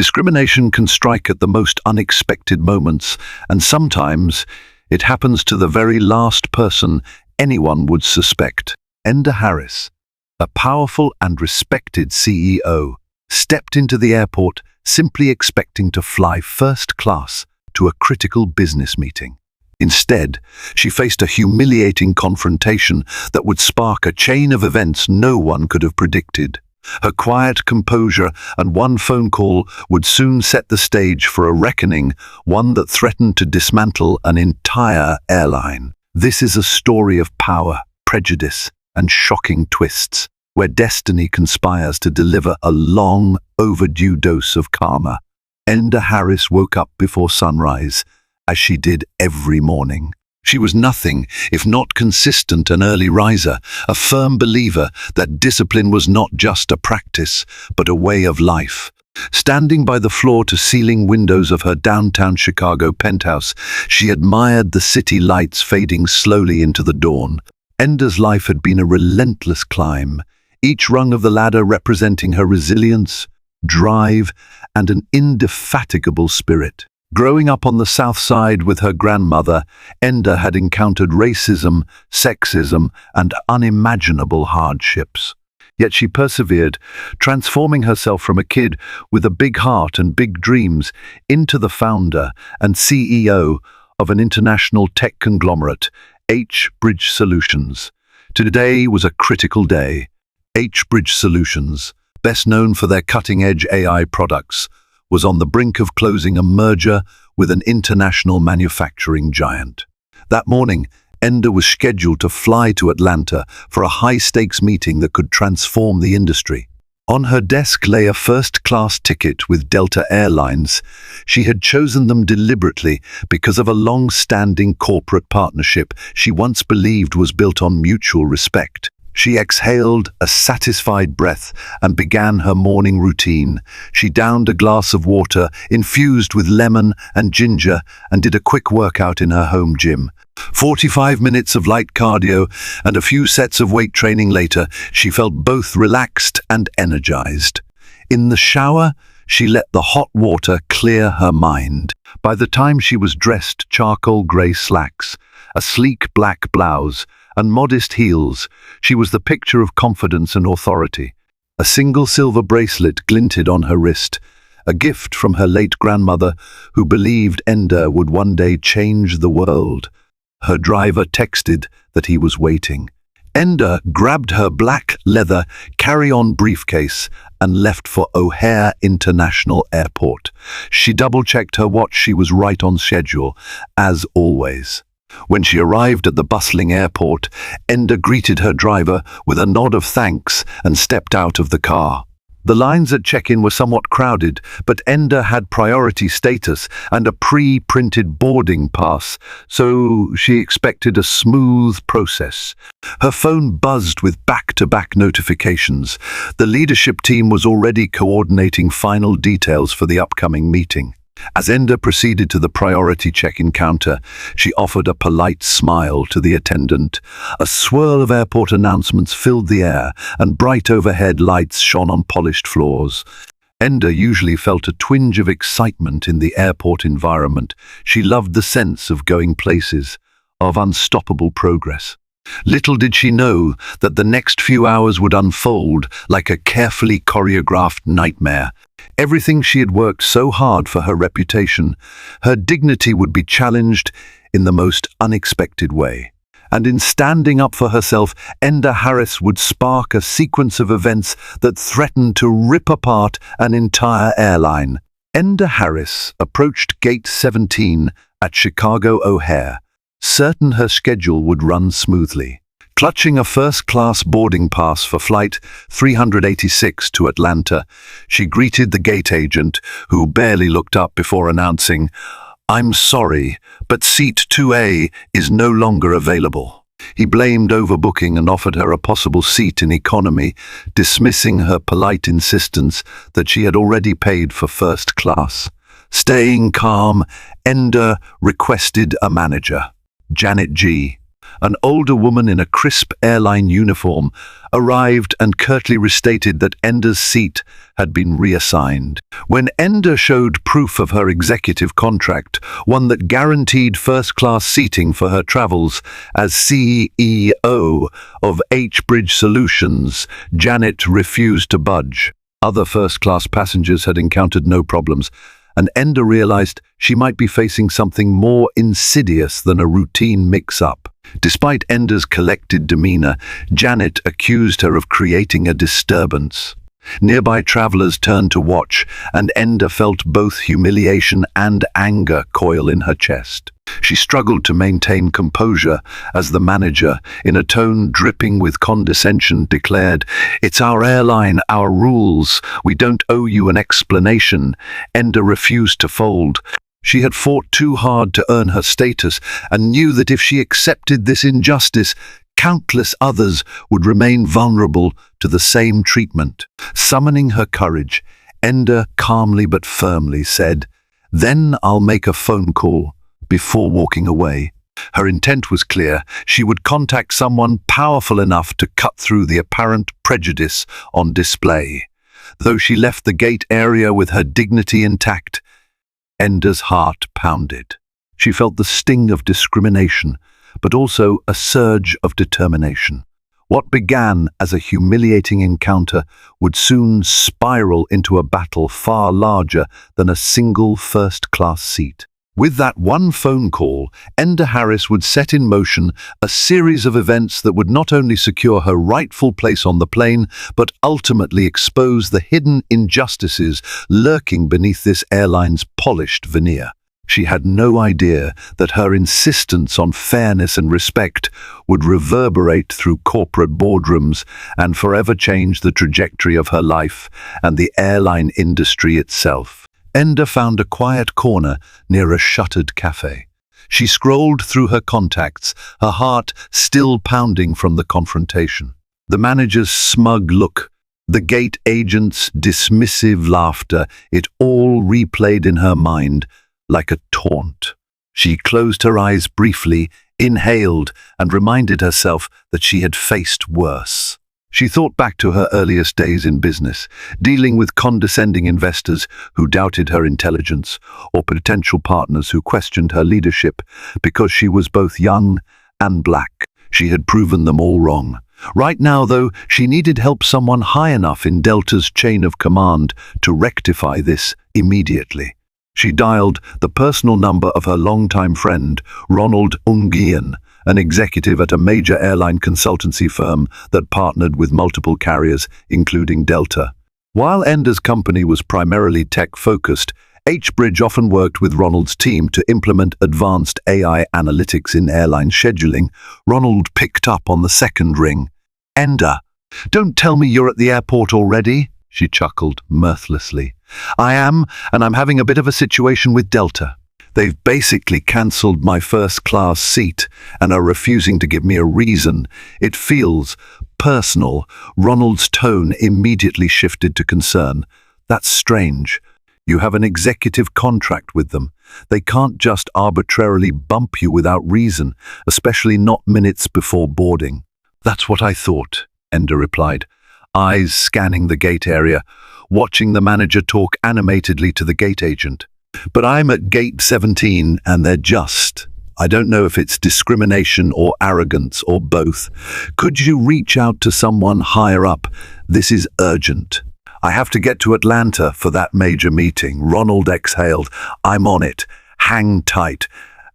Discrimination can strike at the most unexpected moments, and sometimes it happens to the very last person anyone would suspect. Enda Harris, a powerful and respected CEO, stepped into the airport simply expecting to fly first class to a critical business meeting. Instead, she faced a humiliating confrontation that would spark a chain of events no one could have predicted. Her quiet composure and one phone call would soon set the stage for a reckoning, one that threatened to dismantle an entire airline. This is a story of power, prejudice, and shocking twists, where destiny conspires to deliver a long overdue dose of karma. Enda Harris woke up before sunrise, as she did every morning. She was nothing if not consistent and early riser, a firm believer that discipline was not just a practice, but a way of life. Standing by the floor-to-ceiling windows of her downtown Chicago penthouse, she admired the city lights fading slowly into the dawn. Enda's life had been a relentless climb, each rung of the ladder representing her resilience, drive, and an indefatigable spirit. Growing up on the South Side with her grandmother, Enda had encountered racism, sexism, and unimaginable hardships. Yet she persevered, transforming herself from a kid with a big heart and big dreams into the founder and CEO of an international tech conglomerate, H-Bridge Solutions. Today was a critical day. H-Bridge Solutions, best known for their cutting-edge AI products, was on the brink of closing a merger with an international manufacturing giant. That morning, Enda was scheduled to fly to Atlanta for a high-stakes meeting that could transform the industry. On her desk lay a first-class ticket with Delta Airlines. She had chosen them deliberately because of a long-standing corporate partnership she once believed was built on mutual respect. She exhaled a satisfied breath and began her morning routine. She downed a glass of water infused with lemon and ginger and did a quick workout in her home gym. 45 minutes of light cardio and a few sets of weight training later, she felt both relaxed and energized. In the shower, she let the hot water clear her mind. By the time she was dressed, charcoal gray slacks, a sleek black blouse, and modest heels, she was the picture of confidence and authority. A single silver bracelet glinted on her wrist, a gift from her late grandmother who believed Enda would one day change the world. Her driver texted that he was waiting. Enda grabbed her black leather carry-on briefcase and left for O'Hare International Airport. She double-checked her watch. She was right on schedule, as always. When she arrived at the bustling airport, Enda greeted her driver with a nod of thanks and stepped out of the car. The lines at check-in were somewhat crowded, but Enda had priority status and a pre-printed boarding pass, so she expected a smooth process. Her phone buzzed with back-to-back notifications. The leadership team was already coordinating final details for the upcoming meeting. As Enda proceeded to the priority check-in counter, she offered a polite smile to the attendant. A swirl of airport announcements filled the air, and bright overhead lights shone on polished floors. Enda usually felt a twinge of excitement in the airport environment. She loved the sense of going places, of unstoppable progress. Little did she know that the next few hours would unfold like a carefully choreographed nightmare. Everything she had worked so hard for, her reputation, her dignity, would be challenged in the most unexpected way. And in standing up for herself, Enda Harris would spark a sequence of events that threatened to rip apart an entire airline. Enda Harris approached Gate 17 at Chicago O'Hare, certain her schedule would run smoothly. Clutching a first-class boarding pass for Flight 386 to Atlanta, she greeted the gate agent, who barely looked up before announcing, "I'm sorry, but seat 2A is no longer available." He blamed overbooking and offered her a possible seat in economy, dismissing her polite insistence that she had already paid for first class. Staying calm, Enda requested a manager. Janet G., An older woman in a crisp airline uniform arrived and curtly restated that Ender's seat had been reassigned. When Ender showed proof of her executive contract, one that guaranteed first-class seating for her travels as CEO of H-Bridge Solutions, Janet refused to budge. Other first-class passengers had encountered no problems, and Ender realized she might be facing something more insidious than a routine mix-up. Despite Ender's collected demeanor, Janet accused her of creating a disturbance. Nearby travelers turned to watch, and Ender felt both humiliation and anger coil in her chest. She struggled to maintain composure as the manager, in a tone dripping with condescension, declared, "It's our airline, our rules. We don't owe you an explanation." Ender refused to fold. She had fought too hard to earn her status and knew that if she accepted this injustice, countless others would remain vulnerable to the same treatment. Summoning her courage, Ender calmly but firmly said, "Then I'll make a phone call," before walking away. Her intent was clear. She would contact someone powerful enough to cut through the apparent prejudice on display. Though she left the gate area with her dignity intact, Ender's heart pounded. She felt the sting of discrimination, but also a surge of determination. What began as a humiliating encounter would soon spiral into a battle far larger than a single first-class seat. With that one phone call, Ender Harris would set in motion a series of events that would not only secure her rightful place on the plane, but ultimately expose the hidden injustices lurking beneath this airline's polished veneer. She had no idea that her insistence on fairness and respect would reverberate through corporate boardrooms and forever change the trajectory of her life and the airline industry itself. Ender found a quiet corner near a shuttered cafe. She scrolled through her contacts, her heart still pounding from the confrontation. The manager's smug look, the gate agent's dismissive laughter, it all replayed in her mind like a taunt. She closed her eyes briefly, inhaled, and reminded herself that she had faced worse. She thought back to her earliest days in business, dealing with condescending investors who doubted her intelligence, or potential partners who questioned her leadership because she was both young and black. She had proven them all wrong. Right now, though, she needed help someone high enough in Delta's chain of command to rectify this immediately. She dialed the personal number of her longtime friend, Ronald Ungian, an executive at a major airline consultancy firm that partnered with multiple carriers, including Delta. While Ender's company was primarily tech-focused, H-Bridge often worked with Ronald's team to implement advanced AI analytics in airline scheduling. Ronald picked up on the second ring. "Ender, don't tell me you're at the airport already," she chuckled mirthlessly. "I am, and I'm having a bit of a situation with Delta. They've basically cancelled my first-class seat and are refusing to give me a reason. It feels personal." Ronald's tone immediately shifted to concern. "That's strange. You have an executive contract with them. They can't just arbitrarily bump you without reason, especially not minutes before boarding." "That's what I thought," Ender replied, eyes scanning the gate area, watching the manager talk animatedly to the gate agent. "But I'm at gate 17 and they're just. I don't know if it's discrimination or arrogance or both. Could you reach out to someone higher up? This is urgent." "I have to get to Atlanta for that major meeting," Ronald exhaled. "I'm on it. Hang tight."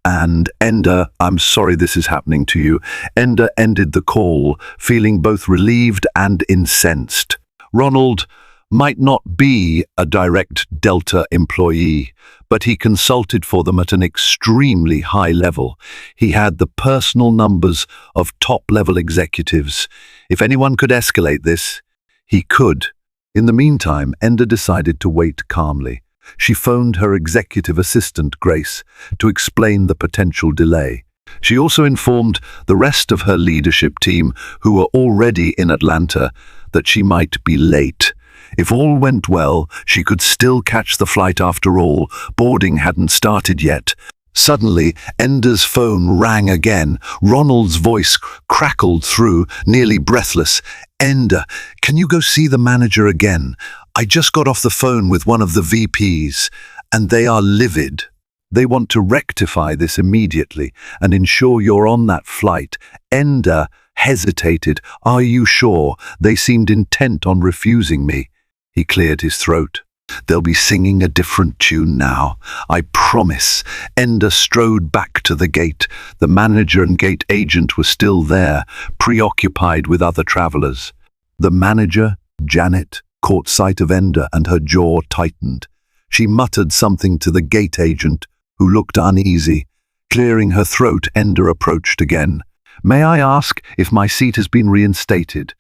"And Ender, I'm sorry this is happening to you." Ender ended the call, feeling both relieved and incensed. Ronald might not be a direct Delta employee, but he consulted for them at an extremely high level. He had the personal numbers of top-level executives. If anyone could escalate this, he could. In the meantime, Ender decided to wait calmly. She phoned her executive assistant, Grace, to explain the potential delay. She also informed the rest of her leadership team, who were already in Atlanta, that she might be late. If all went well, she could still catch the flight after all. Boarding hadn't started yet. Suddenly, Ender's phone rang again. Ronald's voice crackled through, nearly breathless. "Ender, can you go see the manager again? I just got off the phone with one of the VPs, and they are livid. They want to rectify this immediately and ensure you're on that flight." Ender hesitated. "Are you sure? They seemed intent on refusing me." He cleared his throat. "They'll be singing a different tune now, I promise." Ender strode back to the gate. The manager and gate agent were still there, preoccupied with other travelers. The manager, Janet, caught sight of Ender and her jaw tightened. She muttered something to the gate agent, who looked uneasy. Clearing her throat, Ender approached again. "May I ask if my seat has been reinstated?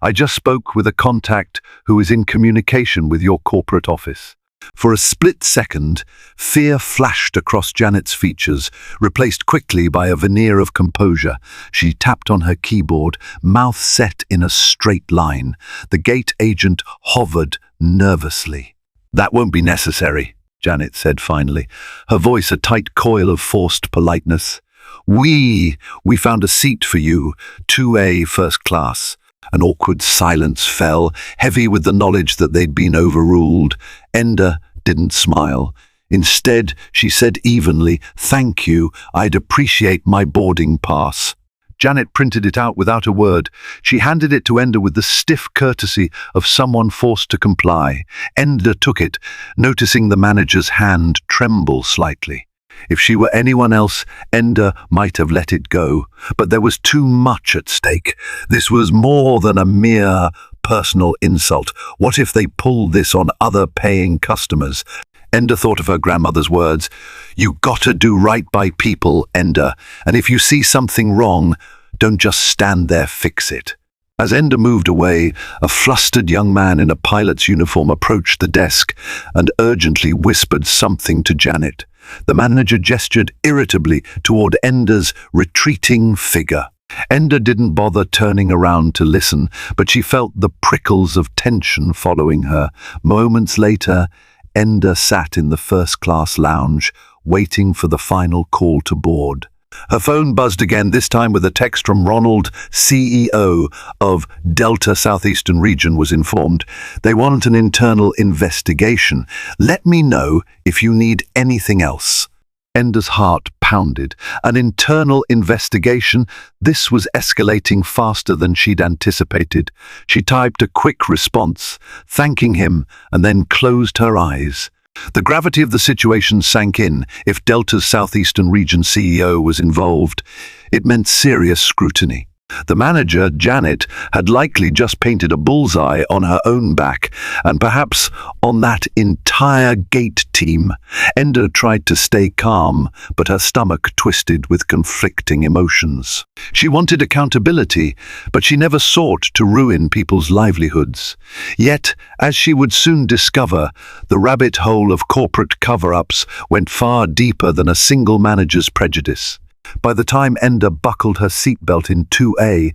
I just spoke with a contact who is in communication with your corporate office." For a split second, fear flashed across Janet's features, replaced quickly by a veneer of composure. She tapped on her keyboard, mouth set in a straight line. The gate agent hovered nervously. "That won't be necessary," Janet said finally, her voice a tight coil of forced politeness. We found a seat for you, 2A first class." An awkward silence fell, heavy with the knowledge that they'd been overruled. Ender didn't smile. Instead, she said evenly, "Thank you, I'd appreciate my boarding pass." Janet printed it out without a word. She handed it to Ender with the stiff courtesy of someone forced to comply. Ender took it, noticing the manager's hand tremble slightly. If she were anyone else, Ender might have let it go, but there was too much at stake. This was more than a mere personal insult. What if they pulled this on other paying customers? Ender thought of her grandmother's words. "You gotta do right by people, Ender, and if you see something wrong, don't just stand there, fix it." As Ender moved away, a flustered young man in a pilot's uniform approached the desk and urgently whispered something to Janet. The manager gestured irritably toward Ender's retreating figure. Ender didn't bother turning around to listen, but she felt the prickles of tension following her. Moments later, Ender sat in the first-class lounge, waiting for the final call to board. Her phone buzzed again, this time with a text from Ronald, CEO of Delta Southeastern Region, was informed. "They want an internal investigation. Let me know if you need anything else." Ender's heart pounded. An internal investigation? This was escalating faster than she'd anticipated. She typed a quick response, thanking him, and then closed her eyes. The gravity of the situation sank in. If Delta's Southeastern Region CEO was involved, it meant serious scrutiny. The manager, Janet, had likely just painted a bullseye on her own back, and perhaps on that entire gate team. Ender tried to stay calm, but her stomach twisted with conflicting emotions. She wanted accountability, but she never sought to ruin people's livelihoods. Yet, as she would soon discover, the rabbit hole of corporate cover-ups went far deeper than a single manager's prejudice. By the time Ender buckled her seatbelt in 2A,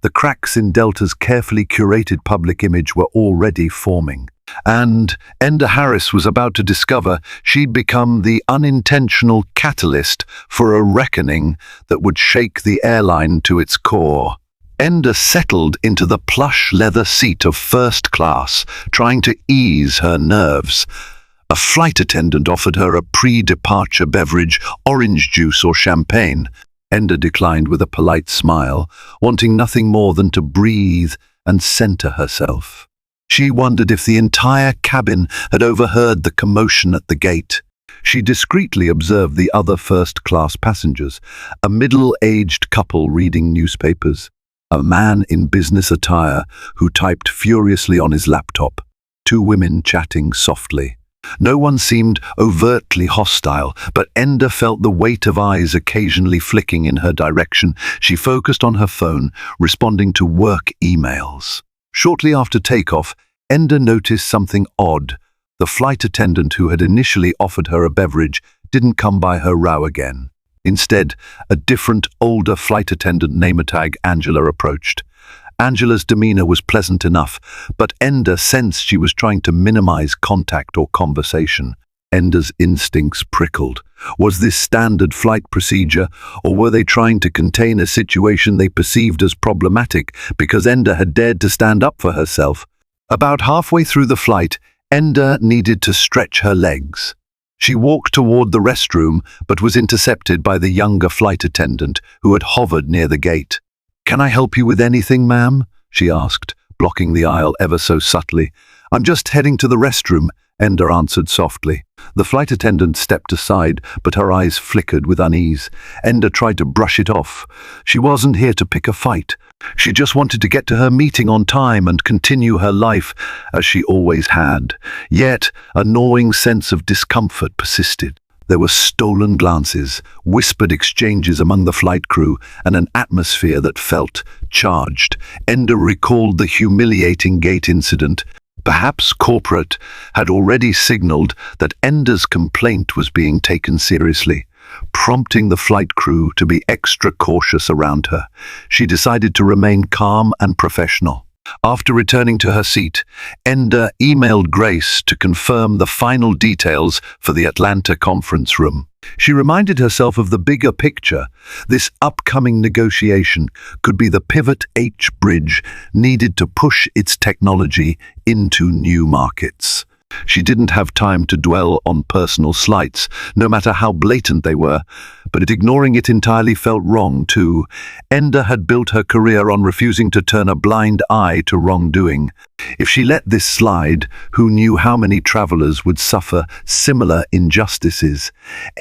the cracks in Delta's carefully curated public image were already forming. And Ender Harris was about to discover she'd become the unintentional catalyst for a reckoning that would shake the airline to its core. Ender settled into the plush leather seat of first class, trying to ease her nerves. A flight attendant offered her a pre-departure beverage, orange juice or champagne. Ender declined with a polite smile, wanting nothing more than to breathe and center herself. She wondered if the entire cabin had overheard the commotion at the gate. She discreetly observed the other first-class passengers, a middle-aged couple reading newspapers, a man in business attire who typed furiously on his laptop, two women chatting softly. No one seemed overtly hostile, but Ender felt the weight of eyes occasionally flicking in her direction. She focused on her phone, responding to work emails. Shortly after takeoff, Ender noticed something odd. The flight attendant who had initially offered her a beverage didn't come by her row again. Instead, a different, older flight attendant, name-tag Angela, approached. Angela's demeanor was pleasant enough, but Ender sensed she was trying to minimize contact or conversation. Ender's instincts prickled. Was this standard flight procedure, or were they trying to contain a situation they perceived as problematic because Ender had dared to stand up for herself? About halfway through the flight, Ender needed to stretch her legs. She walked toward the restroom, but was intercepted by the younger flight attendant who had hovered near the gate. "Can I help you with anything, ma'am?" she asked, blocking the aisle ever so subtly. "I'm just heading to the restroom," Ender answered softly. The flight attendant stepped aside, but her eyes flickered with unease. Ender tried to brush it off. She wasn't here to pick a fight. She just wanted to get to her meeting on time and continue her life as she always had. Yet, a gnawing sense of discomfort persisted. There were stolen glances, whispered exchanges among the flight crew, and an atmosphere that felt charged. Ender recalled the humiliating gate incident. Perhaps corporate had already signaled that Ender's complaint was being taken seriously, prompting the flight crew to be extra cautious around her. She decided to remain calm and professional. After returning to her seat, Ender emailed Grace to confirm the final details for the Atlanta conference room. She reminded herself of the bigger picture. This upcoming negotiation could be the pivot H bridge needed to push its technology into new markets. She didn't have time to dwell on personal slights, no matter how blatant they were, but ignoring it entirely felt wrong, too. Ender had built her career on refusing to turn a blind eye to wrongdoing. If she let this slide, who knew how many travelers would suffer similar injustices?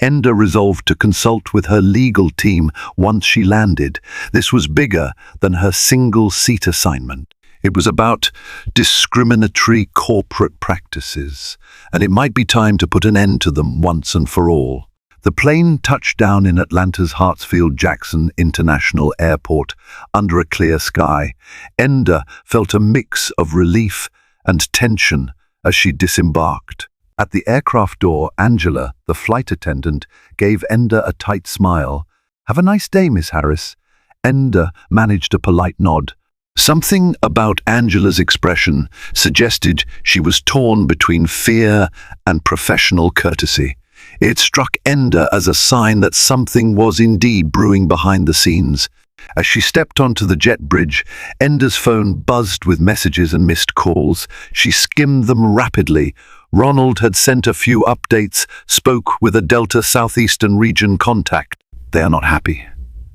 Ender resolved to consult with her legal team once she landed. This was bigger than her single-seat assignment. It was about discriminatory corporate practices, and it might be time to put an end to them once and for all. The plane touched down in Atlanta's Hartsfield-Jackson International Airport under a clear sky. Ender felt a mix of relief and tension as she disembarked. At the aircraft door, Angela, the flight attendant, gave Ender a tight smile. "Have a nice day, Miss Harris." Ender managed a polite nod. Something about Angela's expression suggested she was torn between fear and professional courtesy. It struck Ender as a sign that something was indeed brewing behind the scenes. As she stepped onto the jet bridge, Ender's phone buzzed with messages and missed calls. She skimmed them rapidly. Ronald had sent a few updates, spoke with a Delta Southeastern region contact. "They are not happy.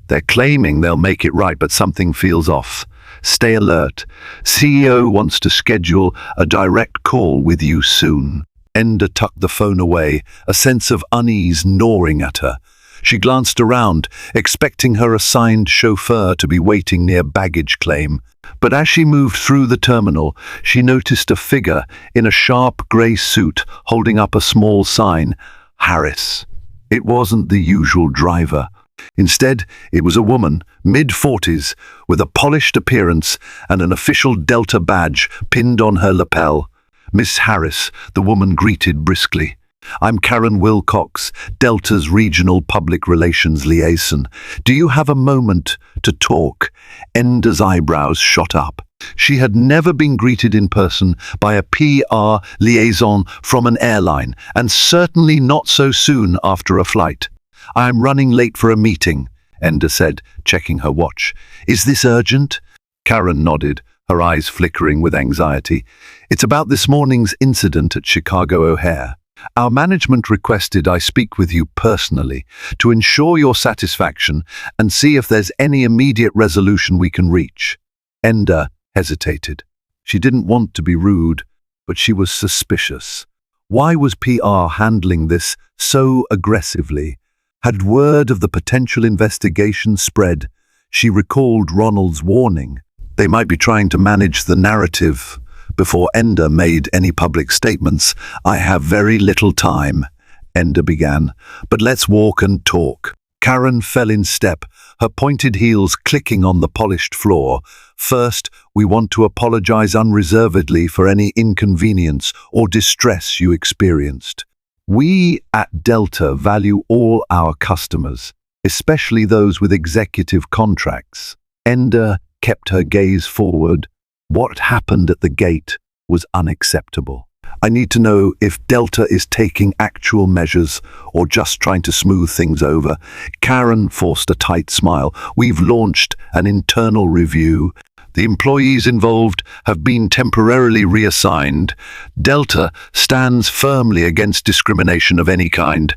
They're claiming they'll make it right, but something feels off. Stay alert. CEO wants to schedule a direct call with you soon." Ender tucked the phone away, a sense of unease gnawing at her. She glanced around, expecting her assigned chauffeur to be waiting near baggage claim. But as she moved through the terminal, she noticed a figure in a sharp grey suit holding up a small sign, "Harris." It wasn't the usual driver. Instead, it was a woman, mid-40s, with a polished appearance and an official Delta badge pinned on her lapel. "Miss Harris," the woman greeted briskly. "I'm Karen Wilcox, Delta's Regional Public Relations Liaison. Do you have a moment to talk?" Ender's eyebrows shot up. She had never been greeted in person by a PR liaison from an airline, and certainly not so soon after a flight. "I'm running late for a meeting," Ender said, checking her watch. "Is this urgent?" Karen nodded, her eyes flickering with anxiety. "It's about this morning's incident at Chicago O'Hare. Our management requested I speak with you personally to ensure your satisfaction and see if there's any immediate resolution we can reach." Ender hesitated. She didn't want to be rude, but she was suspicious. Why was PR handling this so aggressively? Had word of the potential investigation spread? She recalled Ronald's warning. They might be trying to manage the narrative. Before Ender made any public statements, "I have very little time," Ender began, "but let's walk and talk." Karen fell in step, her pointed heels clicking on the polished floor. "First, we want to apologize unreservedly for any inconvenience or distress you experienced. We at Delta value all our customers, especially those with executive contracts." Ender kept her gaze forward. What happened at the gate was unacceptable. I need to know if Delta is taking actual measures or just trying to smooth things over. Karen forced a tight smile. We've launched an internal review. The employees involved have been temporarily reassigned. Delta stands firmly against discrimination of any kind.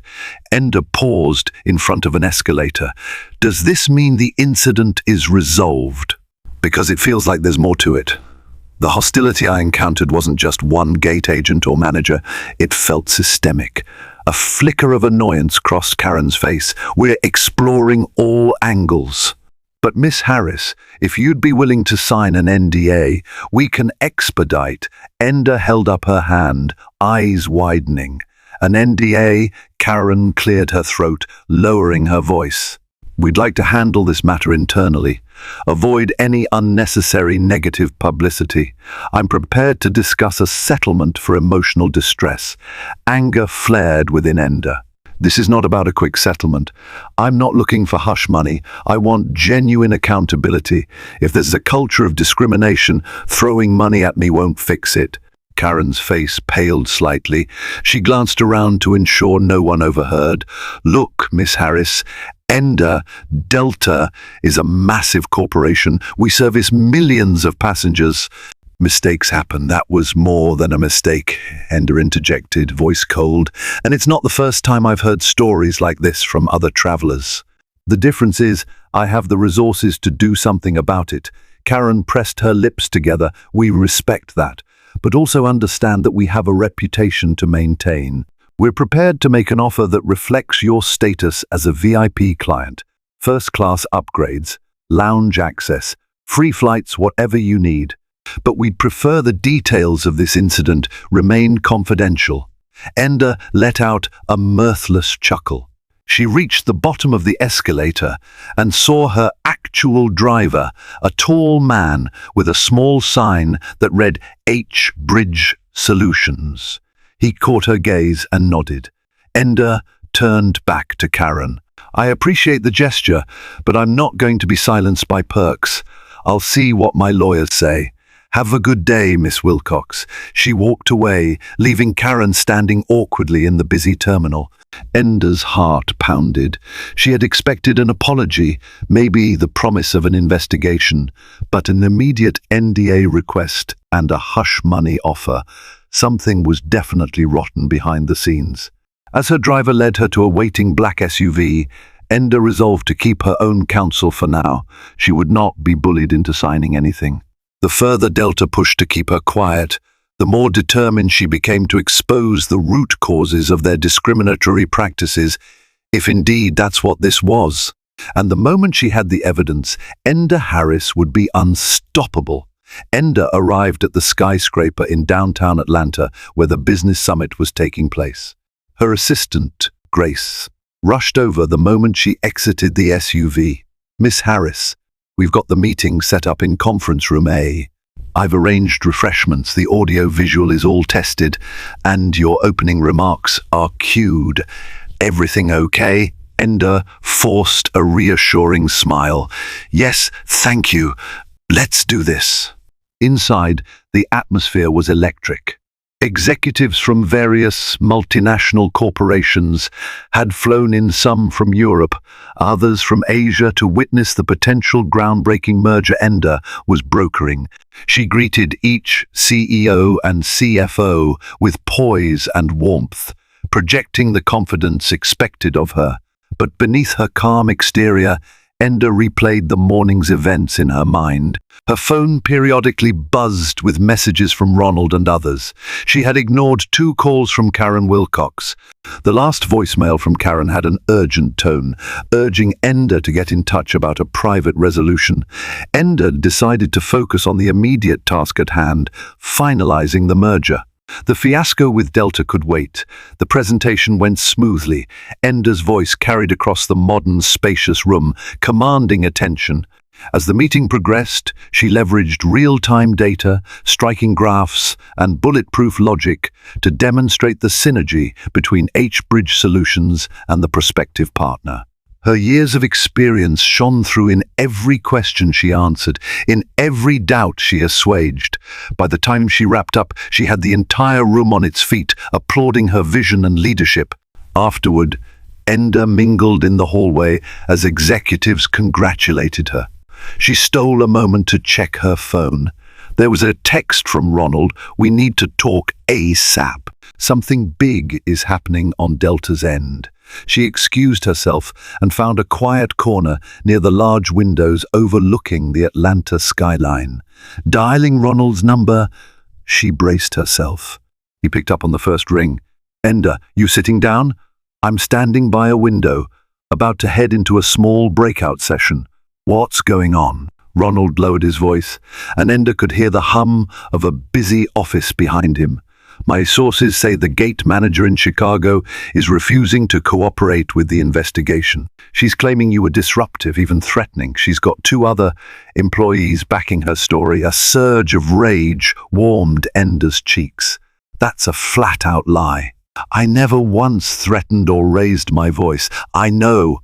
Ender paused in front of an escalator. Does this mean the incident is resolved? Because it feels like there's more to it. The hostility I encountered wasn't just one gate agent or manager. It felt systemic. A flicker of annoyance crossed Karen's face. We're exploring all angles. But Miss Harris, if you'd be willing to sign an NDA, we can expedite. Ender held up her hand, eyes widening. An NDA? Karen cleared her throat, lowering her voice. We'd like to handle this matter internally. Avoid any unnecessary negative publicity. I'm prepared to discuss a settlement for emotional distress. Anger flared within Ender. This is not about a quick settlement. I'm not looking for hush money. I want genuine accountability. If there's a culture of discrimination, throwing money at me won't fix it. Karen's face paled slightly. She glanced around to ensure no one overheard. Look, Miss Harris, Delta is a massive corporation. We service millions of passengers. Mistakes happen. That was more than a mistake, Ender interjected, voice cold. And it's not the first time I've heard stories like this from other travelers. The difference is, I have the resources to do something about it. Karen pressed her lips together. We respect that, but also understand that we have a reputation to maintain. We're prepared to make an offer that reflects your status as a VIP client. First-class upgrades, lounge access, free flights, whatever you need. But we'd prefer the details of this incident remain confidential. Ender let out a mirthless chuckle. She reached the bottom of the escalator and saw her actual driver, a tall man with a small sign that read H Bridge Solutions. He caught her gaze and nodded. Ender turned back to Karen. I appreciate the gesture, but I'm not going to be silenced by perks. I'll see what my lawyers say. Have a good day, Miss Wilcox. She walked away, leaving Karen standing awkwardly in the busy terminal. Ender's heart pounded. She had expected an apology, maybe the promise of an investigation, but an immediate NDA request and a hush money offer. Something was definitely rotten behind the scenes. As her driver led her to a waiting black SUV, Ender resolved to keep her own counsel for now. She would not be bullied into signing anything. The further Delta pushed to keep her quiet, the more determined she became to expose the root causes of their discriminatory practices, if indeed that's what this was. And the moment she had the evidence, Ender Harris would be unstoppable. Ender arrived at the skyscraper in downtown Atlanta where the business summit was taking place. Her assistant, Grace, rushed over the moment she exited the SUV. Miss Harris, we've got the meeting set up in conference room A. I've arranged refreshments, the audio-visual is all tested, and your opening remarks are cued. Everything okay? Ender forced a reassuring smile. Yes, thank you. Let's do this. Inside, the atmosphere was electric. Executives from various multinational corporations had flown in, some from Europe, others from Asia, to witness the potential groundbreaking merger Ender was brokering. She greeted each CEO and CFO with poise and warmth, projecting the confidence expected of her. But beneath her calm exterior, Ender replayed the morning's events in her mind. Her phone periodically buzzed with messages from Ronald and others. She had ignored 2 calls from Karen Wilcox. The last voicemail from Karen had an urgent tone, urging Ender to get in touch about a private resolution. Ender decided to focus on the immediate task at hand, finalizing the merger. The fiasco with Delta could wait. The presentation went smoothly. Ender's voice carried across the modern, spacious room, commanding attention. As the meeting progressed, she leveraged real-time data, striking graphs, and bulletproof logic to demonstrate the synergy between H-Bridge Solutions and the prospective partner. Her years of experience shone through in every question she answered, in every doubt she assuaged. By the time she wrapped up, she had the entire room on its feet, applauding her vision and leadership. Afterward, Enda mingled in the hallway as executives congratulated her. She stole a moment to check her phone. There was a text from Ronald, "We need to talk ASAP. Something big is happening on Delta's end." She excused herself and found a quiet corner near the large windows overlooking the Atlanta skyline. Dialing Ronald's number, she braced herself. He picked up on the first ring. "Enda, you sitting down? I'm standing by a window, about to head into a small breakout session." "What's going on?" Ronald lowered his voice, and Enda could hear the hum of a busy office behind him. "My sources say the gate manager in Chicago is refusing to cooperate with the investigation. She's claiming you were disruptive, even threatening. She's got 2 other employees backing her story." A surge of rage warmed Enda's cheeks. "That's a flat-out lie. I never once threatened or raised my voice." I know,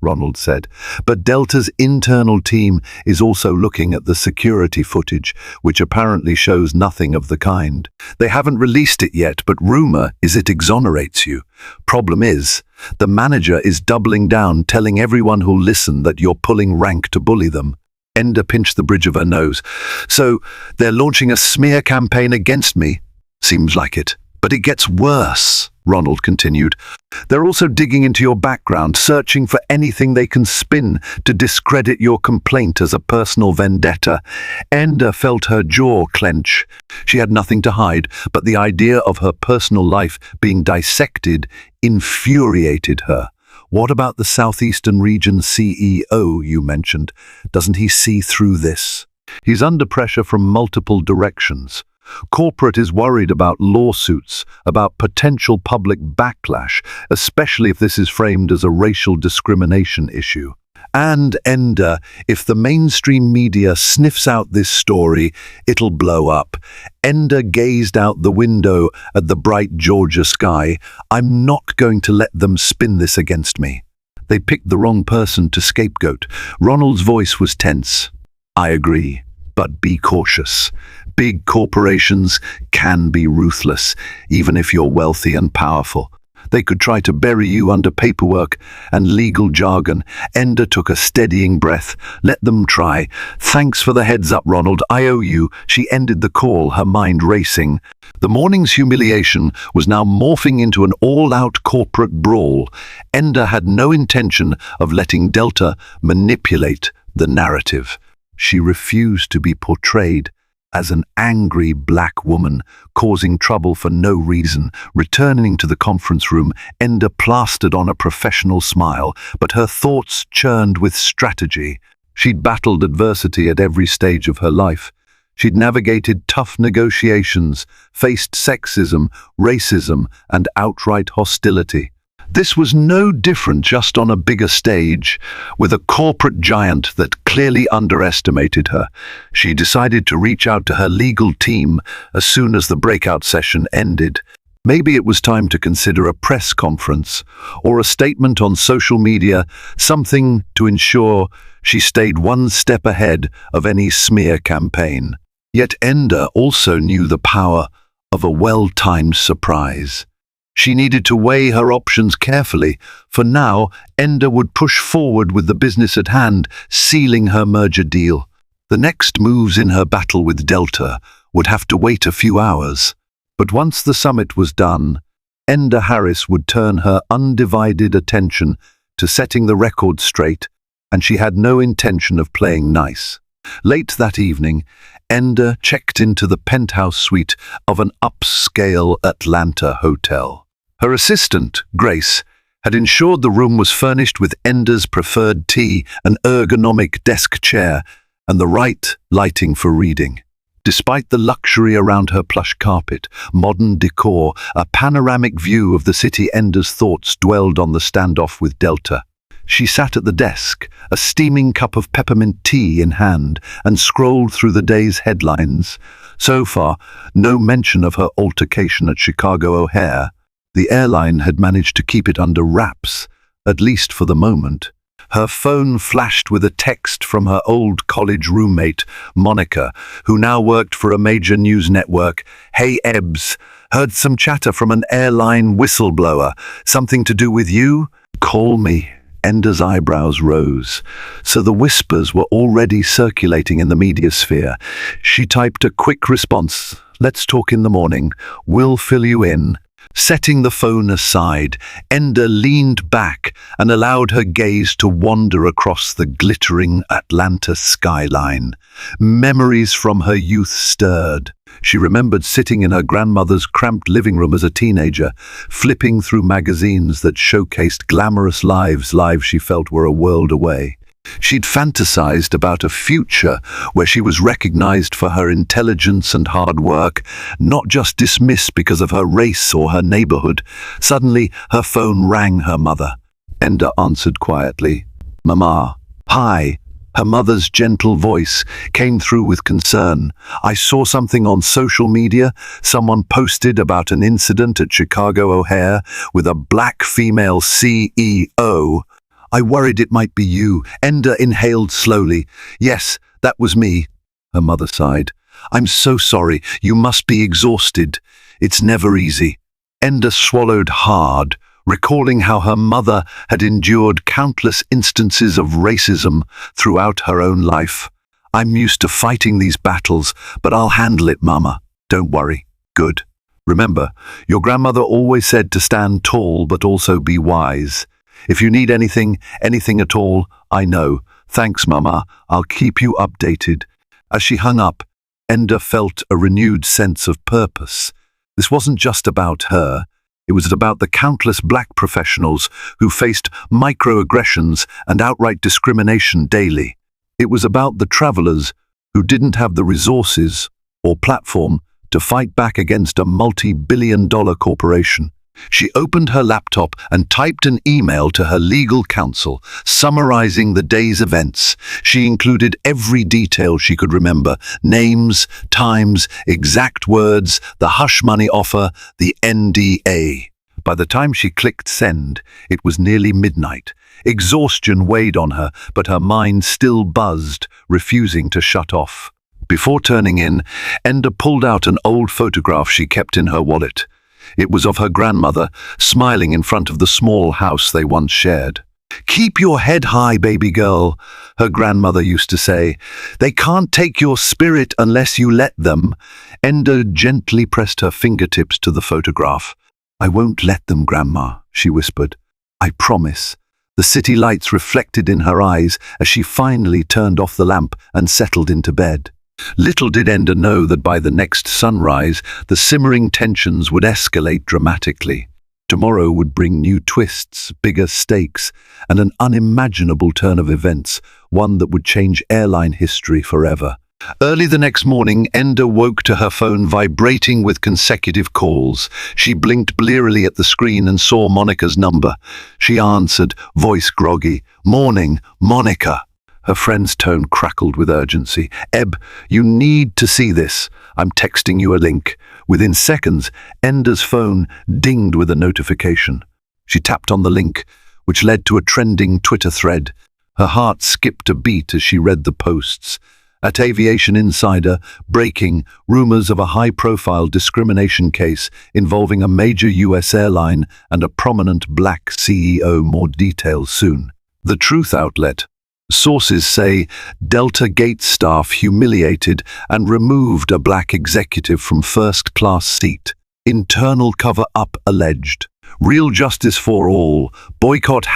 Ronald said. "But Delta's internal team is also looking at the security footage, which apparently shows nothing of the kind. They haven't released it yet, but rumor is it exonerates you. Problem is, the manager is doubling down, telling everyone who'll listen that you're pulling rank to bully them." Enda pinched the bridge of her nose. "So they're launching a smear campaign against me?" "Seems like it. But it gets worse," Ronald continued. "They're also digging into your background, searching for anything they can spin to discredit your complaint as a personal vendetta." Enda felt her jaw clench. She had nothing to hide, but the idea of her personal life being dissected infuriated her. "What about the Southeastern Region CEO you mentioned? Doesn't he see through this?" "He's under pressure from multiple directions. Corporate is worried about lawsuits, about potential public backlash, especially if this is framed as a racial discrimination issue. And Enda, if the mainstream media sniffs out this story, it'll blow up." Enda gazed out the window at the bright Georgia sky. "I'm not going to let them spin this against me. They picked the wrong person to scapegoat." Ronald's voice was tense. "I agree. But be cautious. Big corporations can be ruthless, even if you're wealthy and powerful. They could try to bury you under paperwork and legal jargon." Enda took a steadying breath. "Let them try. Thanks for the heads up, Ronald. I owe you." She ended the call, her mind racing. The morning's humiliation was now morphing into an all-out corporate brawl. Enda had no intention of letting Delta manipulate the narrative. She refused to be portrayed as an angry black woman, causing trouble for no reason. Returning to the conference room, Enda plastered on a professional smile, but her thoughts churned with strategy. She'd battled adversity at every stage of her life. She'd navigated tough negotiations, faced sexism, racism, and outright hostility. This was no different, just on a bigger stage, with a corporate giant that clearly underestimated her. She decided to reach out to her legal team as soon as the breakout session ended. Maybe it was time to consider a press conference or a statement on social media, something to ensure she stayed one step ahead of any smear campaign. Yet Enda also knew the power of a well-timed surprise. She needed to weigh her options carefully. For now, Enda would push forward with the business at hand, sealing her merger deal. The next moves in her battle with Delta would have to wait a few hours. But once the summit was done, Enda Harris would turn her undivided attention to setting the record straight, and she had no intention of playing nice. Late that evening, Enda checked into the penthouse suite of an upscale Atlanta hotel. Her assistant, Grace, had ensured the room was furnished with Enda's preferred tea, an ergonomic desk chair, and the right lighting for reading. Despite the luxury around her plush carpet, modern decor, a panoramic view of the city, Enda's thoughts dwelled on the standoff with Delta. She sat at the desk, a steaming cup of peppermint tea in hand, and scrolled through the day's headlines. So far, no mention of her altercation at Chicago O'Hare. The airline had managed to keep it under wraps, at least for the moment. Her phone flashed with a text from her old college roommate, Monica, who now worked for a major news network. "Hey Ebbs, heard some chatter from an airline whistleblower. Something to do with you? Call me." Ender's eyebrows rose. So the whispers were already circulating in the media sphere. She typed a quick response. "Let's talk in the morning. We'll fill you in." Setting the phone aside, Ender leaned back and allowed her gaze to wander across the glittering Atlanta skyline. Memories from her youth stirred. She remembered sitting in her grandmother's cramped living room as a teenager, flipping through magazines that showcased glamorous lives she felt were a world away. She'd fantasized about a future where she was recognized for her intelligence and hard work, not just dismissed because of her race or her neighborhood. Suddenly, her phone rang her mother. Ender answered quietly. "Mama." "Hi." Her mother's gentle voice came through with concern. "I saw something on social media. Someone posted about an incident at Chicago O'Hare with a black female CEO. I worried it might be you." Ender inhaled slowly. "Yes, that was me." Her mother sighed. "I'm so sorry. You must be exhausted. It's never easy." Ender swallowed hard, recalling how her mother had endured countless instances of racism throughout her own life. "I'm used to fighting these battles, but I'll handle it, Mama. Don't worry." "Good. Remember, your grandmother always said to stand tall but also be wise. If you need anything at all, I know. Thanks, Mama. I'll keep you updated." As she hung up, Ender felt a renewed sense of purpose. This wasn't just about her. It was about the countless black professionals who faced microaggressions and outright discrimination daily. It was about the travelers who didn't have the resources or platform to fight back against a multi-billion-dollar corporation. She opened her laptop and typed an email to her legal counsel, summarizing the day's events. She included every detail she could remember: names, times, exact words, the hush money offer, the NDA. By the time she clicked send, it was nearly midnight. Exhaustion weighed on her, but her mind still buzzed, refusing to shut off. Before turning in, Ender pulled out an old photograph she kept in her wallet. It was of her grandmother, smiling in front of the small house they once shared. "Keep your head high, baby girl," her grandmother used to say. "They can't take your spirit unless you let them." Ender gently pressed her fingertips to the photograph. "I won't let them, Grandma," she whispered. "I promise." The city lights reflected in her eyes as she finally turned off the lamp and settled into bed. Little did Ender know that by the next sunrise, the simmering tensions would escalate dramatically. Tomorrow would bring new twists, bigger stakes, and an unimaginable turn of events, one that would change airline history forever. Early the next morning, Ender woke to her phone vibrating with consecutive calls. She blinked blearily at the screen and saw Monica's number. She answered, voice groggy. "Morning, Monica." Her friend's tone crackled with urgency. "Eb, you need to see this. I'm texting you a link." Within seconds, Ender's phone dinged with a notification. She tapped on the link, which led to a trending Twitter thread. Her heart skipped a beat as she read the posts. At Aviation Insider, breaking, rumors of a high-profile discrimination case involving a major U.S. airline and a prominent black CEO. More details soon. The Truth outlet. Sources say Delta Gate staff humiliated and removed a black executive from first-class seat. Internal cover-up alleged. Real justice for all. Boycott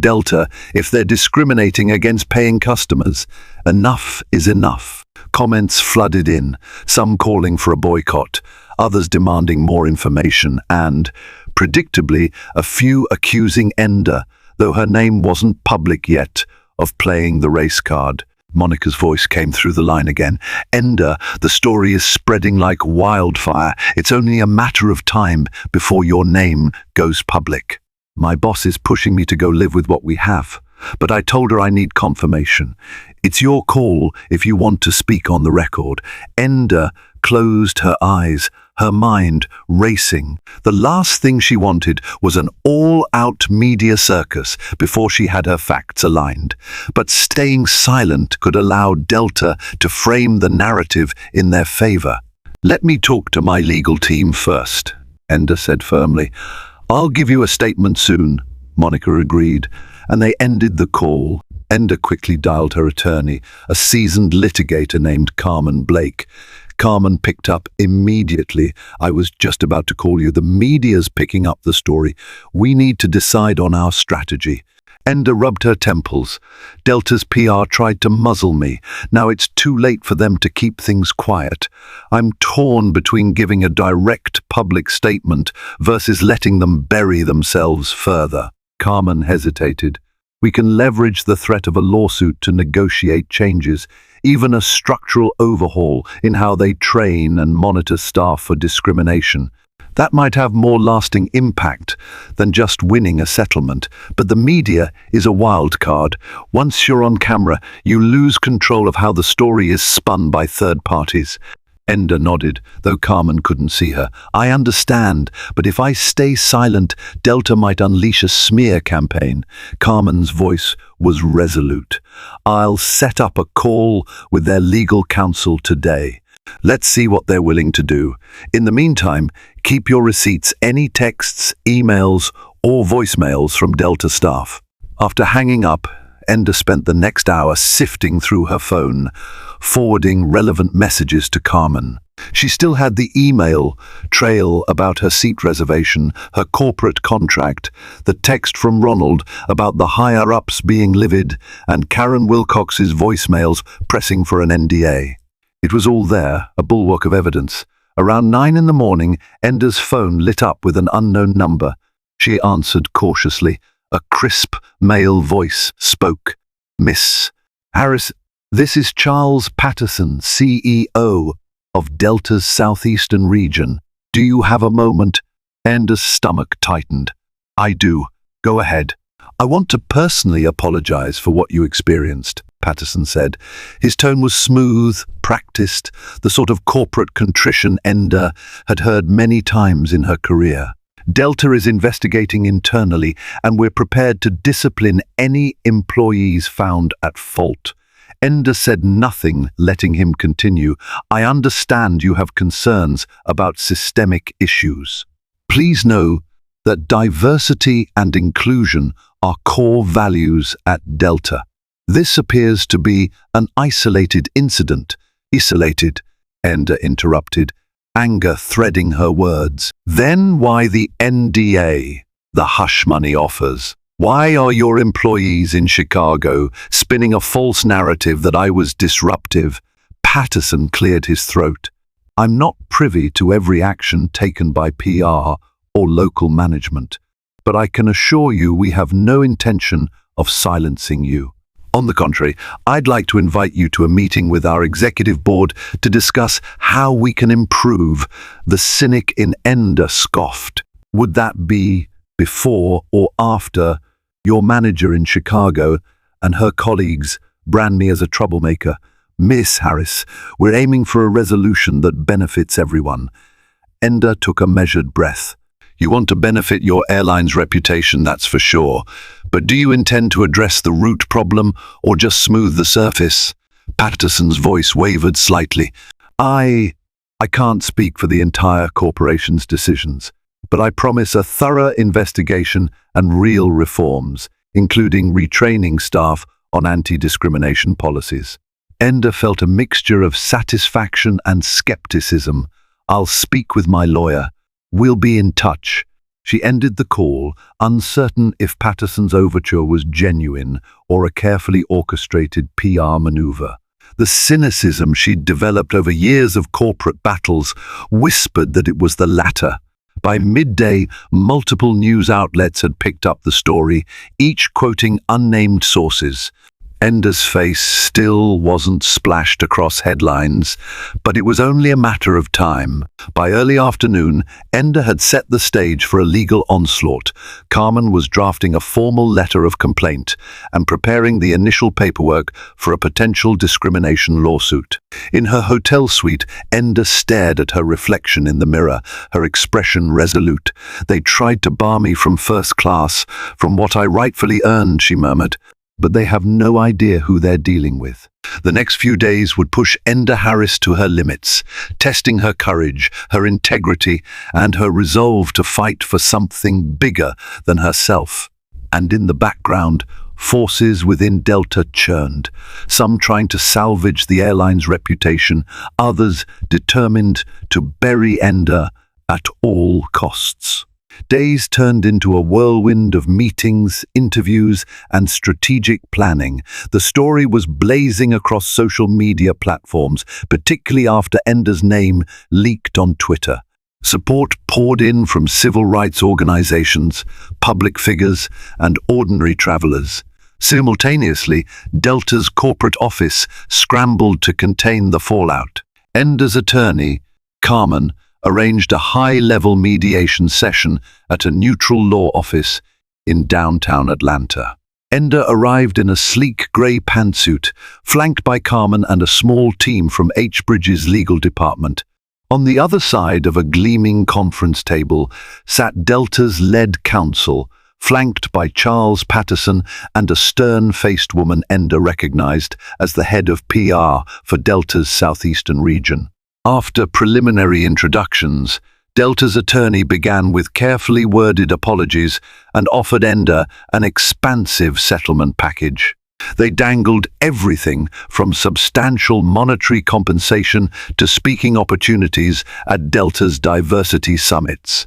#Delta if they're discriminating against paying customers. Enough is enough. Comments flooded in, some calling for a boycott, others demanding more information, and, predictably, a few accusing Ender, though her name wasn't public yet, of playing the race card. Monica's voice came through the line again. "Ender, the story is spreading like wildfire. It's only a matter of time before your name goes public. My boss is pushing me to go live with what we have, but I told her I need confirmation. It's your call if you want to speak on the record." Ender closed her eyes, her mind racing. The last thing she wanted was an all-out media circus before she had her facts aligned. But staying silent could allow Delta to frame the narrative in their favor. "Let me talk to my legal team first," Ender said firmly. "I'll give you a statement soon," Monica agreed, and they ended the call. Ender quickly dialed her attorney, a seasoned litigator named Carmen Blake. Carmen picked up immediately. "I was just about to call you. The media's picking up the story. We need to decide on our strategy." Ender rubbed her temples. "Delta's PR tried to muzzle me. Now it's too late for them to keep things quiet. I'm torn between giving a direct public statement versus letting them bury themselves further." Carmen hesitated. "We can leverage the threat of a lawsuit to negotiate changes, even a structural overhaul in how they train and monitor staff for discrimination. That might have more lasting impact than just winning a settlement, but the media is a wild card. Once you're on camera, you lose control of how the story is spun by third parties." Ender nodded, though Carmen couldn't see her. "I understand, but if I stay silent, Delta might unleash a smear campaign." Carmen's voice was resolute. "I'll set up a call with their legal counsel today. Let's see what they're willing to do. In the meantime, keep your receipts, any texts, emails, or voicemails from Delta staff." After hanging up, Ender spent the next hour sifting through her phone, forwarding relevant messages to Carmen. She still had the email trail about her seat reservation, her corporate contract, the text from Ronald about the higher-ups being livid, and Karen Wilcox's voicemails pressing for an NDA. It was all there, a bulwark of evidence. Around 9 in the morning, Ender's phone lit up with an unknown number. She answered cautiously. A crisp male voice spoke. "Miss Harris, this is Charles Patterson, CEO of Delta's Southeastern region. Do you have a moment?" Ender's stomach tightened. "I do. Go ahead." "I want to personally apologize for what you experienced," Patterson said. His tone was smooth, practiced, the sort of corporate contrition Ender had heard many times in her career. "Delta is investigating internally, and we're prepared to discipline any employees found at fault." Ender said nothing, letting him continue. "I understand you have concerns about systemic issues. Please know that diversity and inclusion are core values at Delta. This appears to be an isolated incident." "Isolated," Ender interrupted, anger threading her words. "Then why the NDA, the hush money offers? Why are your employees in Chicago spinning a false narrative that I was disruptive?" Patterson cleared his throat. "I'm not privy to every action taken by PR or local management, but I can assure you we have no intention of silencing you. On the contrary, I'd like to invite you to a meeting with our executive board to discuss how we can improve." The cynic in Ender scoffed. "Would that be before or after your manager in Chicago and her colleagues brand me as a troublemaker?" "Miss Harris, we're aiming for a resolution that benefits everyone." Ender took a measured breath. "You want to benefit your airline's reputation, that's for sure. But do you intend to address the root problem or just smooth the surface?" Patterson's voice wavered slightly. I can't speak for the entire corporation's decisions, but I promise a thorough investigation and real reforms, including retraining staff on anti-discrimination policies." Ender felt a mixture of satisfaction and skepticism. "I'll speak with my lawyer. We'll be in touch." She ended the call, uncertain if Patterson's overture was genuine or a carefully orchestrated PR maneuver. The cynicism she'd developed over years of corporate battles whispered that it was the latter. By midday, multiple news outlets had picked up the story, each quoting unnamed sources. Ender's face still wasn't splashed across headlines, but it was only a matter of time. By early afternoon, Ender had set the stage for a legal onslaught. Carmen was drafting a formal letter of complaint and preparing the initial paperwork for a potential discrimination lawsuit. In her hotel suite, Ender stared at her reflection in the mirror, her expression resolute. "They tried to bar me from first class, from what I rightfully earned," she murmured. "But they have no idea who they're dealing with." The next few days would push Ender Harris to her limits, testing her courage, her integrity, and her resolve to fight for something bigger than herself. And in the background, forces within Delta churned, some trying to salvage the airline's reputation, others determined to bury Ender at all costs. Days turned into a whirlwind of meetings, interviews, and strategic planning. The story was blazing across social media platforms, particularly after Ender's name leaked on Twitter. Support poured in from civil rights organizations, public figures, and ordinary travelers. Simultaneously, Delta's corporate office scrambled to contain the fallout. Ender's attorney, Carmen, arranged a high-level mediation session at a neutral law office in downtown Atlanta. Ender arrived in a sleek grey pantsuit, flanked by Carmen and a small team from H. Bridges' legal department. On the other side of a gleaming conference table sat Delta's lead counsel, flanked by Charles Patterson and a stern-faced woman Ender recognized as the head of PR for Delta's southeastern region. After preliminary introductions, Delta's attorney began with carefully worded apologies and offered Ender an expansive settlement package. They dangled everything from substantial monetary compensation to speaking opportunities at Delta's diversity summits.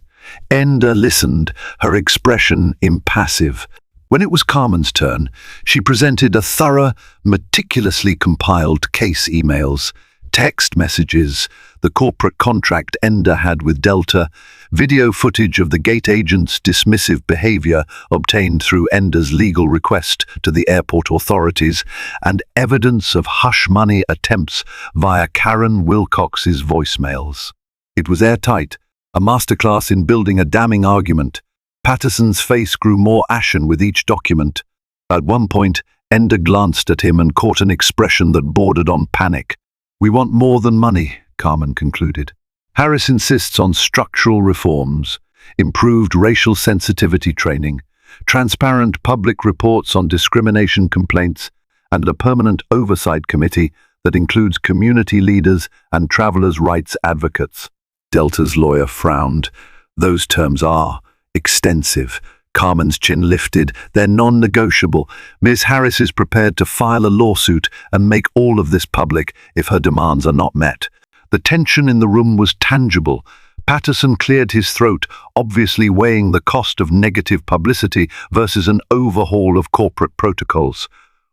Ender listened, her expression impassive. When it was Carmen's turn, she presented a thorough, meticulously compiled case emails, text messages, the corporate contract Ender had with Delta, video footage of the gate agent's dismissive behavior obtained through Ender's legal request to the airport authorities, and evidence of hush money attempts via Karen Wilcox's voicemails. It was airtight, a masterclass in building a damning argument. Patterson's face grew more ashen with each document. At one point, Ender glanced at him and caught an expression that bordered on panic. "We want more than money," Carmen concluded. Harris insists on structural reforms, improved racial sensitivity training, transparent public reports on discrimination complaints, and a permanent oversight committee that includes community leaders and travelers' rights advocates. Delta's lawyer frowned. "Those terms are extensive." Carmen's chin lifted. "They're non-negotiable. Ms. Harris is prepared to file a lawsuit and make all of this public if her demands are not met." The tension in the room was tangible. Patterson cleared his throat, obviously weighing the cost of negative publicity versus an overhaul of corporate protocols.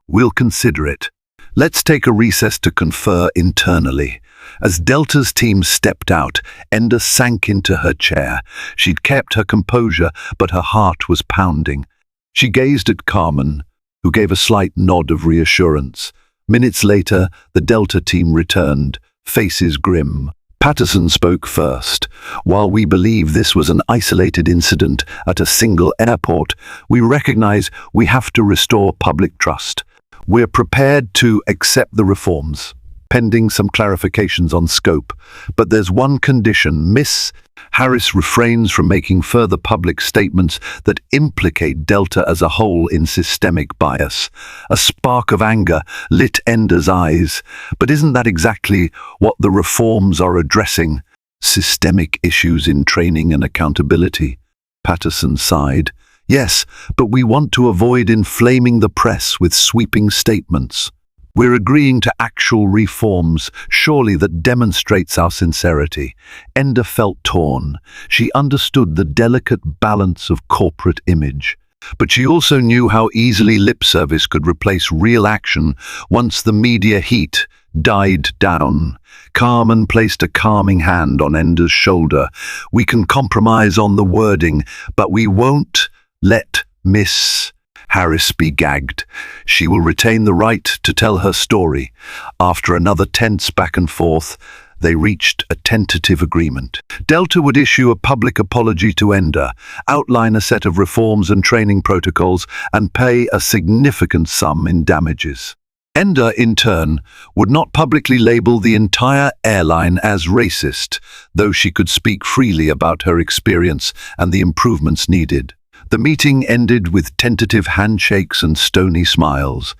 "We'll consider it. Let's take a recess to confer internally." As Delta's team stepped out, Ender sank into her chair. She'd kept her composure, but her heart was pounding. She gazed at Carmen, who gave a slight nod of reassurance. Minutes later, the Delta team returned, faces grim. Patterson spoke first. "While we believe this was an isolated incident at a single airport, we recognize we have to restore public trust. We're prepared to accept the reforms, pending some clarifications on scope. But there's one condition. Miss Harris refrains from making further public statements that implicate Delta as a whole in systemic bias." A spark of anger lit Ender's eyes. "But isn't that exactly what the reforms are addressing? Systemic issues in training and accountability?" Patterson sighed. "Yes, but we want to avoid inflaming the press with sweeping statements. We're agreeing to actual reforms, surely that demonstrates our sincerity." Ender felt torn. She understood the delicate balance of corporate image. But she also knew how easily lip service could replace real action once the media heat died down. Carmen placed a calming hand on Ender's shoulder. "We can compromise on the wording, but we won't let Miss Harris be gagged. She will retain the right to tell her story. After another tense back and forth, they reached a tentative agreement. Delta would issue a public apology to Ender, outline a set of reforms and training protocols, and pay a significant sum in damages. Ender, in turn, would not publicly label the entire airline as racist, though she could speak freely about her experience and the improvements needed. The meeting ended with tentative handshakes and stony smiles.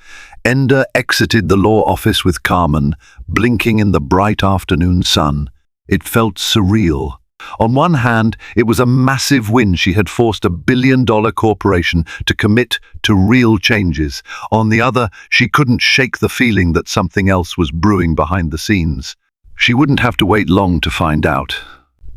Ender exited the law office with Carmen, blinking in the bright afternoon sun. It felt surreal. On one hand, it was a massive win. She had forced a billion-dollar corporation to commit to real changes. On the other, she couldn't shake the feeling that something else was brewing behind the scenes. She wouldn't have to wait long to find out.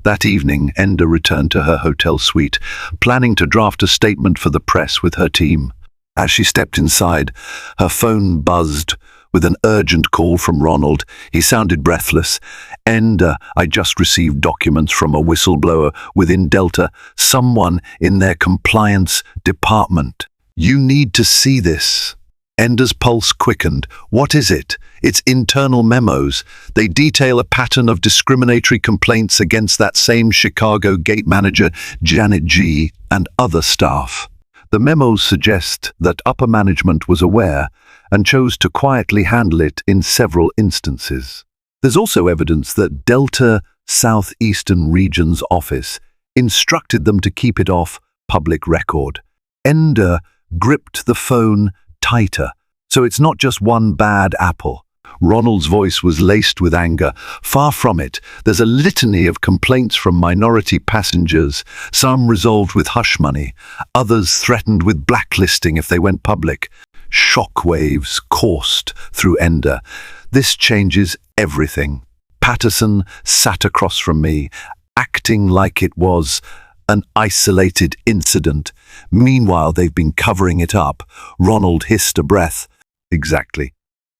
That evening, Ender returned to her hotel suite, planning to draft a statement for the press with her team. As she stepped inside, her phone buzzed with an urgent call from Ronald. He sounded breathless. Ender, I just received documents from a whistleblower within Delta, someone in their compliance department. You need to see this. Ender's pulse quickened. What is it? It's internal memos. They detail a pattern of discriminatory complaints against that same Chicago gate manager, Janet G., and other staff. The memos suggest that upper management was aware and chose to quietly handle it in several instances. There's also evidence that Delta Southeastern Region's office instructed them to keep it off public record. Ender gripped the phone tighter, so it's not just one bad apple. Ronald's voice was laced with anger. Far from it. There's a litany of complaints from minority passengers, some resolved with hush money, others threatened with blacklisting if they went public. Shockwaves coursed through Ender. This changes everything. Patterson sat across from me, acting like it was an isolated incident. Meanwhile, they've been covering it up. Ronald hissed a breath. Exactly.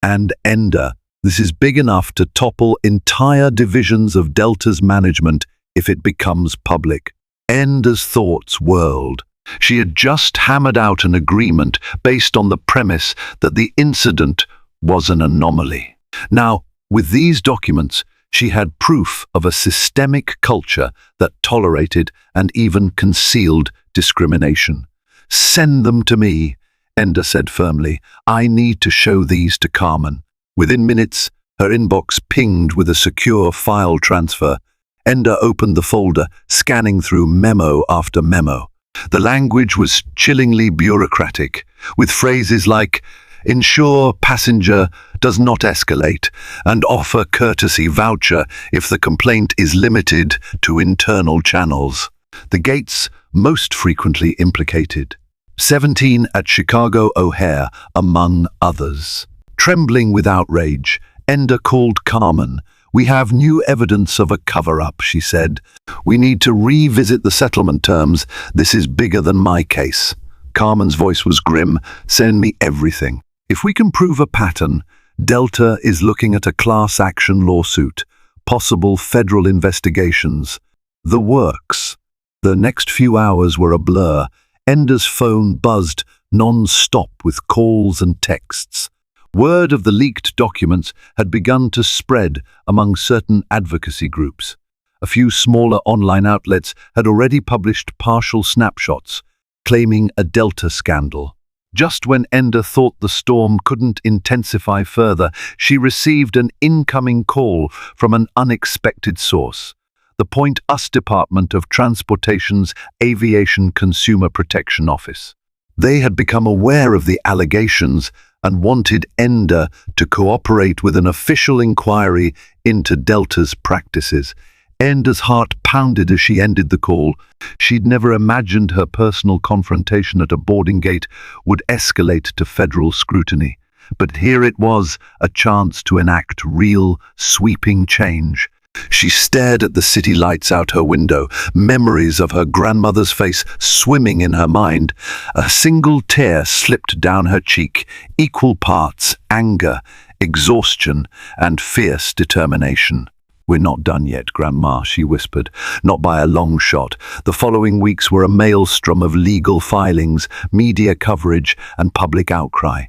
And Ender, this is big enough to topple entire divisions of Delta's management if it becomes public. Ender's thoughts whirled. She had just hammered out an agreement based on the premise that the incident was an anomaly. Now, with these documents, she had proof of a systemic culture that tolerated and even concealed discrimination. Send them to me, Ender said firmly. I need to show these to Carmen. Within minutes, her inbox pinged with a secure file transfer. Ender opened the folder, scanning through memo after memo. The language was chillingly bureaucratic, with phrases like, ensure passenger does not escalate, and offer courtesy voucher if the complaint is limited to internal channels. The gates most frequently implicated. 17 at Chicago O'Hare, among others. Trembling with outrage, Ender called Carmen. We have new evidence of a cover-up, she said. We need to revisit the settlement terms. This is bigger than my case. Carmen's voice was grim. Send me everything. If we can prove a pattern, Delta is looking at a class action lawsuit, possible federal investigations. The works. The next few hours were a blur. Ender's phone buzzed non-stop with calls and texts. Word of the leaked documents had begun to spread among certain advocacy groups. A few smaller online outlets had already published partial snapshots, claiming a Delta scandal. Just when Ender thought the storm couldn't intensify further, she received an incoming call from an unexpected source. The Point US Department of Transportation's Aviation Consumer Protection Office. They had become aware of the allegations and wanted Ender to cooperate with an official inquiry into Delta's practices. Ender's heart pounded as she ended the call. She'd never imagined her personal confrontation at a boarding gate would escalate to federal scrutiny. But here it was, a chance to enact real, sweeping change. She stared at the city lights out her window, memories of her grandmother's face swimming in her mind. A single tear slipped down her cheek, equal parts anger, exhaustion, and fierce determination. "We're not done yet, Grandma," she whispered. "Not by a long shot." The following weeks were a maelstrom of legal filings, media coverage, and public outcry.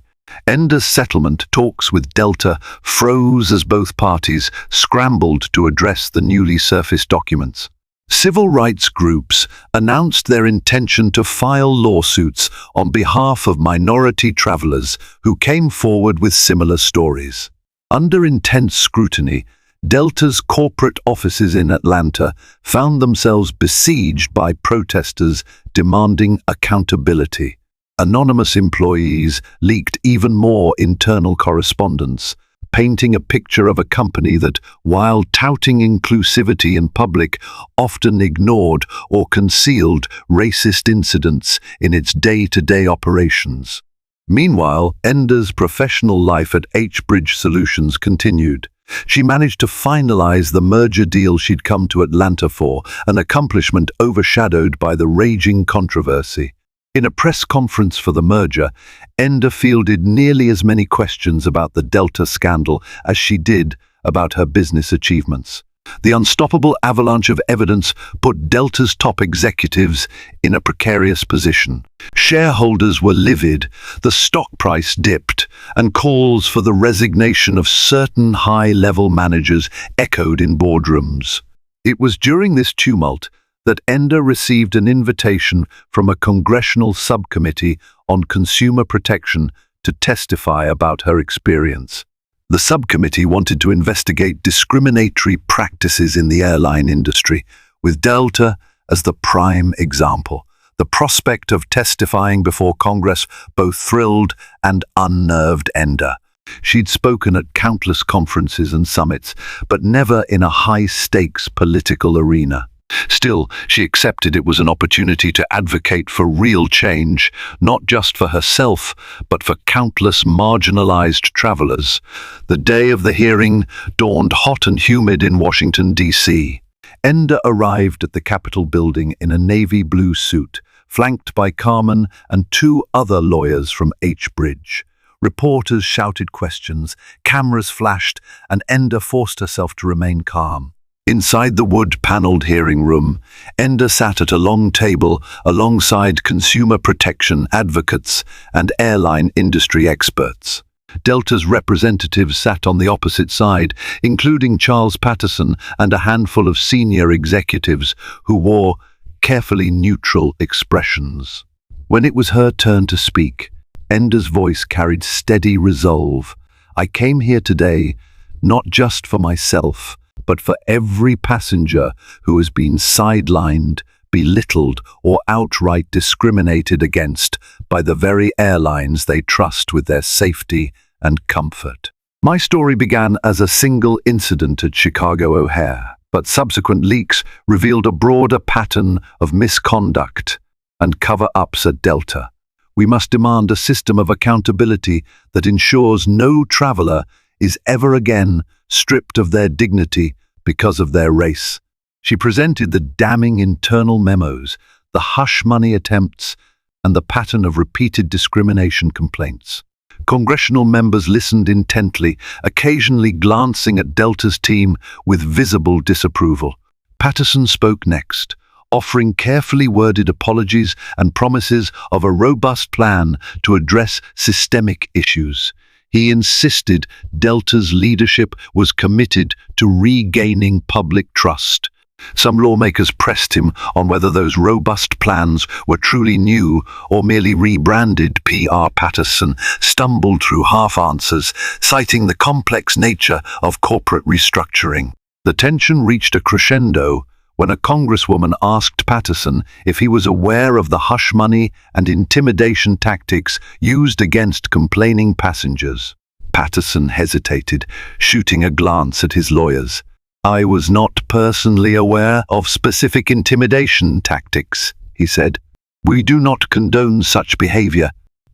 Ender's settlement talks with Delta froze as both parties scrambled to address the newly surfaced documents. Civil rights groups announced their intention to file lawsuits on behalf of minority travelers who came forward with similar stories. Under intense scrutiny, Delta's corporate offices in Atlanta found themselves besieged by protesters demanding accountability. Anonymous employees leaked even more internal correspondence, painting a picture of a company that, while touting inclusivity in public, often ignored or concealed racist incidents in its day-to-day operations. Meanwhile, Ender's professional life at H-Bridge Solutions continued. She managed to finalize the merger deal she'd come to Atlanta for, an accomplishment overshadowed by the raging controversy. In a press conference for the merger, Ender fielded nearly as many questions about the Delta scandal as she did about her business achievements. The unstoppable avalanche of evidence put Delta's top executives in a precarious position. Shareholders were livid, the stock price dipped, and calls for the resignation of certain high-level managers echoed in boardrooms. It was during this tumult that Ender received an invitation from a congressional subcommittee on consumer protection to testify about her experience. The subcommittee wanted to investigate discriminatory practices in the airline industry, with Delta as the prime example. The prospect of testifying before Congress both thrilled and unnerved Ender. She'd spoken at countless conferences and summits, but never in a high-stakes political arena. Still, she accepted it was an opportunity to advocate for real change, not just for herself, but for countless marginalized travelers. The day of the hearing dawned hot and humid in Washington, D.C. Ender arrived at the Capitol building in a navy blue suit, flanked by Carmen and two other lawyers from H-Bridge. Reporters shouted questions, cameras flashed, and Ender forced herself to remain calm. Inside the wood-paneled hearing room, Ender sat at a long table alongside consumer protection advocates and airline industry experts. Delta's representatives sat on the opposite side, including Charles Patterson and a handful of senior executives who wore carefully neutral expressions. When it was her turn to speak, Ender's voice carried steady resolve. "I came here today not just for myself, but for every passenger who has been sidelined, belittled, or outright discriminated against by the very airlines they trust with their safety and comfort." My story began as a single incident at Chicago O'Hare, but subsequent leaks revealed a broader pattern of misconduct and cover-ups at Delta. We must demand a system of accountability that ensures no traveler is ever again stripped of their dignity because of their race. She presented the damning internal memos, the hush-money attempts, and the pattern of repeated discrimination complaints. Congressional members listened intently, occasionally glancing at Delta's team with visible disapproval. Patterson spoke next, offering carefully worded apologies and promises of a robust plan to address systemic issues. He insisted Delta's leadership was committed to regaining public trust. Some lawmakers pressed him on whether those robust plans were truly new or merely rebranded. PR Patterson stumbled through half-answers, citing the complex nature of corporate restructuring. The tension reached a crescendo when a congresswoman asked Patterson if he was aware of the hush money and intimidation tactics used against complaining passengers. Patterson hesitated, shooting a glance at his lawyers. "I was not personally aware of specific intimidation tactics," he said. "We do not condone such behavior."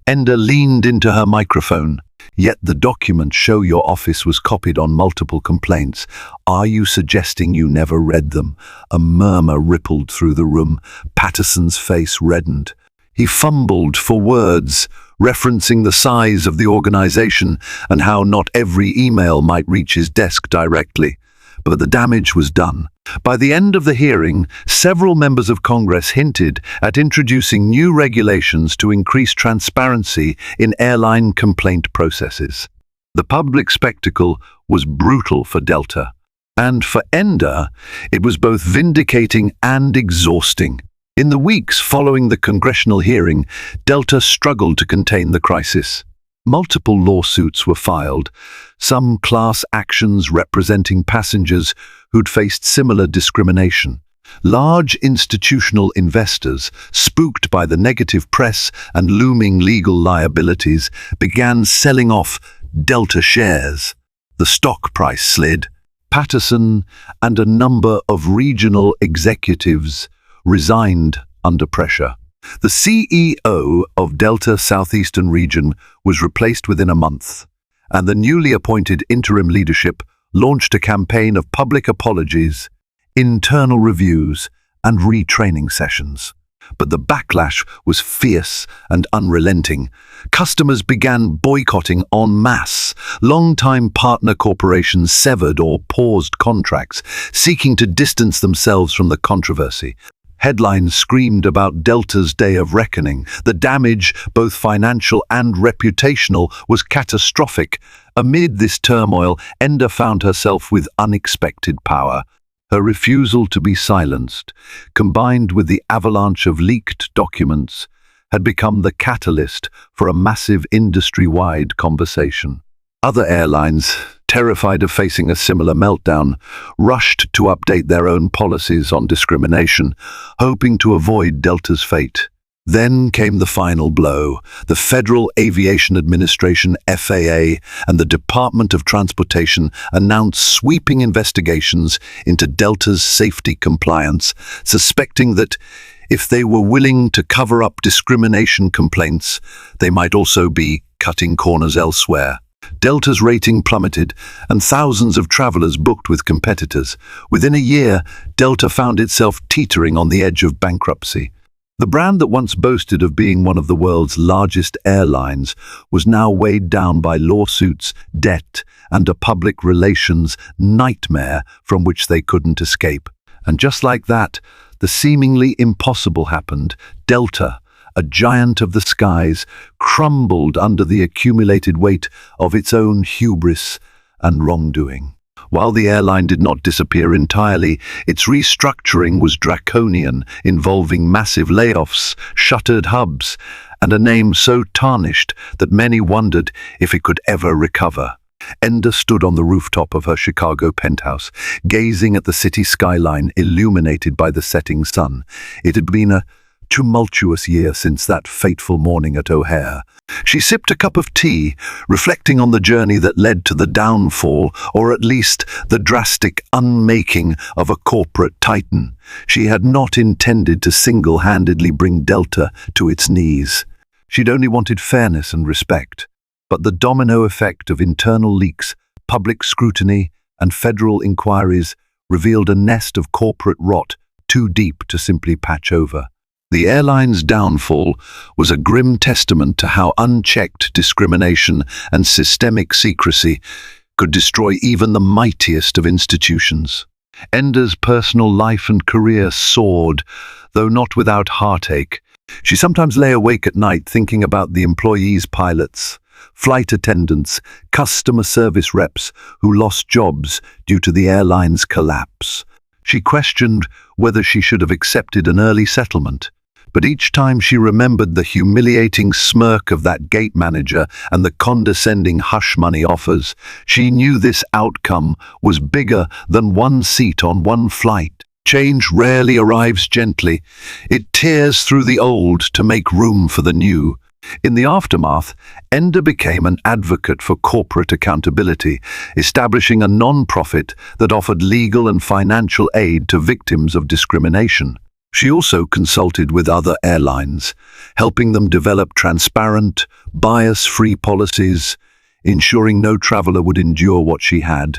Ender leaned into her microphone. "Yet the documents show your office was copied on multiple complaints. Are you suggesting you never read them?" A murmur rippled through the room. Patterson's face reddened. He fumbled for words, referencing the size of the organization and how not every email might reach his desk directly. but the damage was done. By the end of the hearing, several members of Congress hinted at introducing new regulations to increase transparency in airline complaint processes. The public spectacle was brutal for Delta, and for Enda, it was both vindicating and exhausting. In the weeks following the congressional hearing, Delta struggled to contain the crisis. Multiple lawsuits were filed, some class actions representing passengers who'd faced similar discrimination. Large institutional investors, spooked by the negative press and looming legal liabilities, began selling off Delta shares. The stock price slid. Patterson and a number of regional executives resigned under pressure. The CEO of Delta Southeastern Region was replaced within a month, and the newly appointed interim leadership launched a campaign of public apologies, internal reviews, and retraining sessions. But the backlash was fierce and unrelenting. Customers began boycotting en masse. Long-time partner corporations severed or paused contracts, seeking to distance themselves from the controversy. Headlines screamed about Delta's day of reckoning. The damage, both financial and reputational, was catastrophic. Amid this turmoil, Enda found herself with unexpected power. Her refusal to be silenced, combined with the avalanche of leaked documents, had become the catalyst for a massive industry-wide conversation. Other airlines, terrified of facing a similar meltdown, rushed to update their own policies on discrimination, hoping to avoid Delta's fate. Then came the final blow. The Federal Aviation Administration, FAA, and the Department of Transportation announced sweeping investigations into Delta's safety compliance, suspecting that if they were willing to cover up discrimination complaints, they might also be cutting corners elsewhere. Delta's rating plummeted, and thousands of travelers booked with competitors. Within a year, Delta found itself teetering on the edge of bankruptcy. The brand that once boasted of being one of the world's largest airlines was now weighed down by lawsuits, debt, and a public relations nightmare from which they couldn't escape. And just like that, the seemingly impossible happened. Delta, a giant of the skies, crumbled under the accumulated weight of its own hubris and wrongdoing. While the airline did not disappear entirely, its restructuring was draconian, involving massive layoffs, shuttered hubs, and a name so tarnished that many wondered if it could ever recover. Enda stood on the rooftop of her Chicago penthouse, gazing at the city skyline illuminated by the setting sun. It had been a tumultuous year since that fateful morning at O'Hare. She sipped a cup of tea, reflecting on the journey that led to the downfall, or at least the drastic unmaking of a corporate titan. She had not intended to single-handedly bring Delta to its knees. She'd only wanted fairness and respect. But the domino effect of internal leaks, public scrutiny, and federal inquiries revealed a nest of corporate rot too deep to simply patch over. The airline's downfall was a grim testament to how unchecked discrimination and systemic secrecy could destroy even the mightiest of institutions. Enda's personal life and career soared, though not without heartache. She sometimes lay awake at night thinking about the employees, pilots, flight attendants, customer service reps who lost jobs due to the airline's collapse. She questioned whether she should have accepted an early settlement. But each time she remembered the humiliating smirk of that gate manager and the condescending hush money offers, she knew this outcome was bigger than one seat on one flight. Change rarely arrives gently. It tears through the old to make room for the new. In the aftermath, Enda became an advocate for corporate accountability, establishing a non-profit that offered legal and financial aid to victims of discrimination. She also consulted with other airlines, helping them develop transparent, bias-free policies, ensuring no traveler would endure what she had.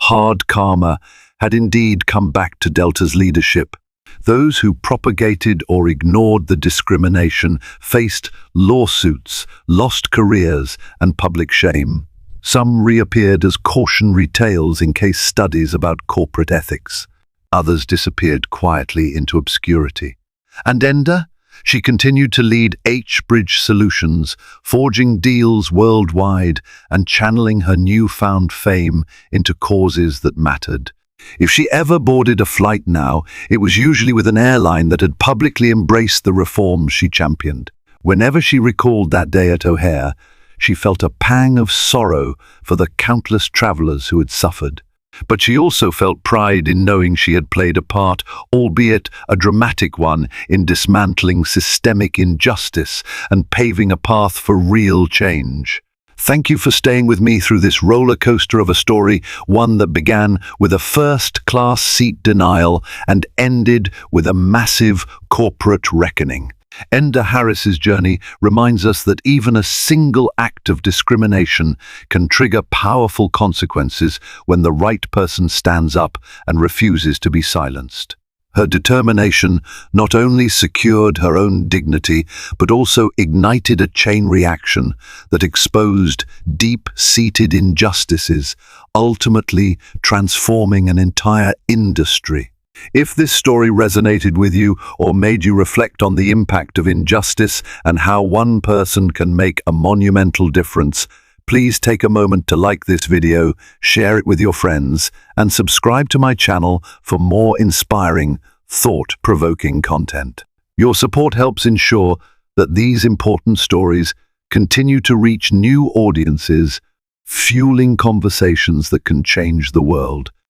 Hard karma had indeed come back to Delta's leadership. Those who propagated or ignored the discrimination faced lawsuits, lost careers, and public shame. Some reappeared as cautionary tales in case studies about corporate ethics. Others disappeared quietly into obscurity. And Enda? She continued to lead H-Bridge Solutions, forging deals worldwide and channeling her newfound fame into causes that mattered. If she ever boarded a flight now, it was usually with an airline that had publicly embraced the reforms she championed. Whenever she recalled that day at O'Hare, she felt a pang of sorrow for the countless travelers who had suffered. But she also felt pride in knowing she had played a part, albeit a dramatic one, in dismantling systemic injustice and paving a path for real change. Thank you for staying with me through this roller coaster of a story, one that began with a first-class seat denial and ended with a massive corporate reckoning. Enda Harris's journey reminds us that even a single act of discrimination can trigger powerful consequences when the right person stands up and refuses to be silenced. Her determination not only secured her own dignity, but also ignited a chain reaction that exposed deep-seated injustices, ultimately transforming an entire industry. If this story resonated with you or made you reflect on the impact of injustice and how one person can make a monumental difference, please take a moment to like this video, share it with your friends, and subscribe to my channel for more inspiring, thought-provoking content. Your support helps ensure that these important stories continue to reach new audiences, fueling conversations that can change the world.